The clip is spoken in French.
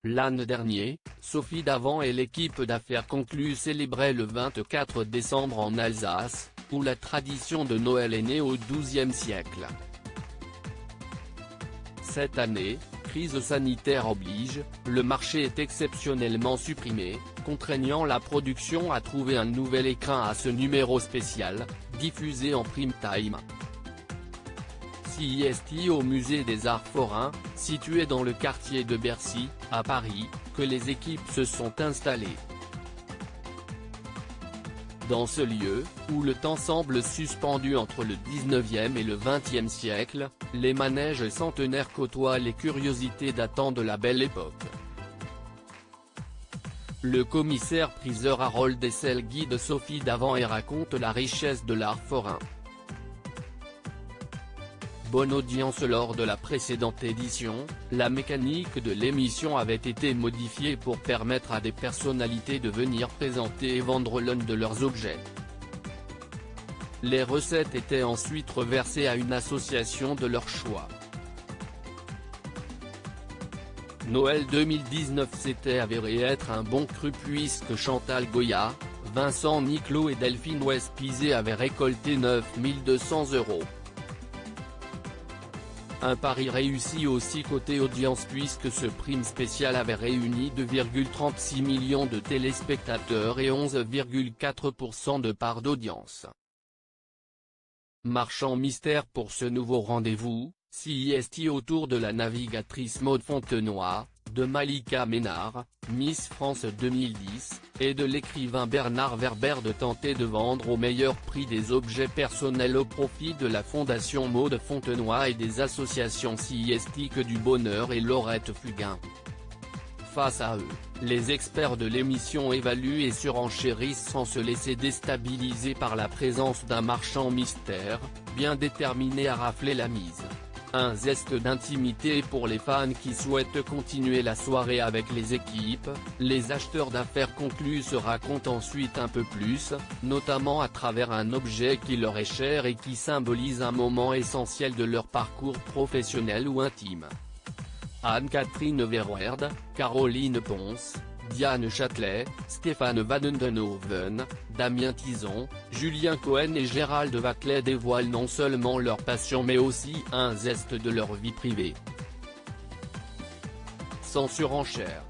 L'an dernier, Sophie Davant et l'équipe d'affaires conclue célébraient le 24 décembre en Alsace, où la tradition de Noël est née au XIIe siècle. Cette année, crise sanitaire oblige, le marché est exceptionnellement supprimé, contraignant la production à trouver un nouvel écrin à ce numéro spécial, diffusé en prime time. CIST au musée des Arts Forains, situé dans le quartier de Bercy, à Paris, que les équipes se sont installées. Dans ce lieu, où le temps semble suspendu entre le 19e et le 20e siècle, les manèges centenaires côtoient les curiosités datant de la Belle Époque. Le commissaire-priseur Harold Dessel guide Sophie Davant et raconte la richesse de l'art forain. Bonne audience. Lors de la précédente édition, la mécanique de l'émission avait été modifiée pour permettre à des personnalités de venir présenter et vendre l'un de leurs objets. Les recettes étaient ensuite reversées à une association de leur choix. Noël 2019 s'était avéré être un bon cru puisque Chantal Goya, Vincent Niclot et Delphine West-Pizé avaient récolté 9 200 €. Un pari réussi aussi côté audience puisque ce prime spécial avait réuni 2,36 millions de téléspectateurs et 11,4% de part d'audience. Marchand mystère pour ce nouveau rendez-vous, CIST autour de la navigatrice Maud Fontenoy, de Malika Ménard, Miss France 2010, et de l'écrivain Bernard Werber de tenter de vendre au meilleur prix des objets personnels au profit de la Fondation Maud Fontenoy et des associations CIST que du Bonheur et Laurette Fugain. Face à eux, les experts de l'émission évaluent et surenchérissent sans se laisser déstabiliser par la présence d'un marchand mystère, bien déterminé à rafler la mise. Un zeste d'intimité pour les fans qui souhaitent continuer la soirée avec les équipes. Les acheteurs d'affaires conclus se racontent ensuite un peu plus, notamment à travers un objet qui leur est cher et qui symbolise un moment essentiel de leur parcours professionnel ou intime. Anne-Catherine Verweerd, Caroline Ponce, Diane Châtelet, Stéphane Vanendenhoven, Damien Tison, Julien Cohen et Gérald Vaclet dévoilent non seulement leur passion mais aussi un zeste de leur vie privée. Sans surenchère.